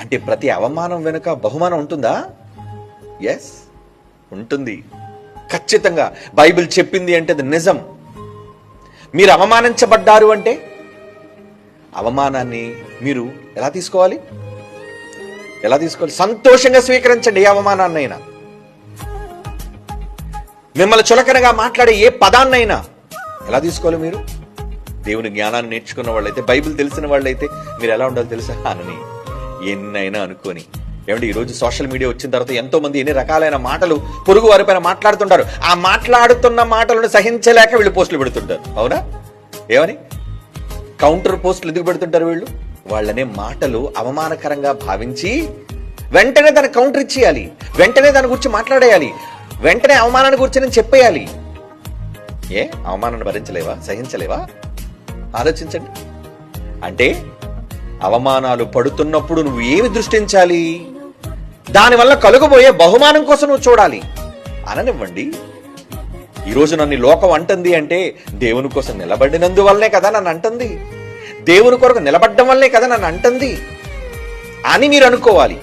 అంటే ప్రతి అవమానం వెనుక బహుమానం ఉంటుందా? ఎస్, ఉంటుంది. ఖచ్చితంగా బైబిల్ చెప్పింది అంటే అది నిజం. మీరు అవమానించబడ్డారు అంటే అవమానాన్ని మీరు ఎలా తీసుకోవాలి? సంతోషంగా స్వీకరించండి. ఏ అవమానాన్నైనా, మిమ్మల్ని చులకనగా మాట్లాడే ఏ పదాన్నైనా ఎలా తీసుకోవాలి మీరు? దేవుని జ్ఞానాన్ని నేర్చుకున్న వాళ్ళైతే, బైబిల్ తెలిసిన వాళ్ళైతే మీరు ఎలా ఉండాలో తెలుసా? అనని ఎన్నైనా అనుకొని. ఏమంటే ఈరోజు సోషల్ మీడియా వచ్చిన తర్వాత ఎంతో మంది ఎన్ని రకాలైన మాటలు పొరుగు వారి పైన మాట్లాడుతుంటారు. ఆ మాట్లాడుతున్న మాటలను సహించలేక వీళ్ళు పోస్టులు పెడుతుంటారు. అవునా? ఏమని కౌంటర్ పోస్టులు ఎందుకు పెడుతుంటారు వీళ్ళు? వాళ్ళనే మాటలు అవమానకరంగా భావించి వెంటనే దాన్ని కౌంటర్ ఇచ్చేయాలి, వెంటనే దాని గురించి మాట్లాడేయాలి, వెంటనే అవమానాన్ని గురించి నేను చెప్పేయాలి. ఏ అవమానాన్ని భరించలేవా? సహించలేవా? ఆలోచించండి. అంటే అవమానాలు పడుతున్నప్పుడు నువ్వు ఏమి దృష్టించాలి? దానివల్ల కలుగబోయే బహుమానం కోసం నువ్వు చూడాలి. అననివ్వండి. ఈరోజు నన్ను లోకం అంటుంది అంటే దేవుని కోసం నిలబడినందువల్లే కదా నన్ను అంటుంది, దేవుని కొరకు నిలబడ్డం వల్లే కదా నన్ను అంటుంది అని మీరు అనుకోవాలి.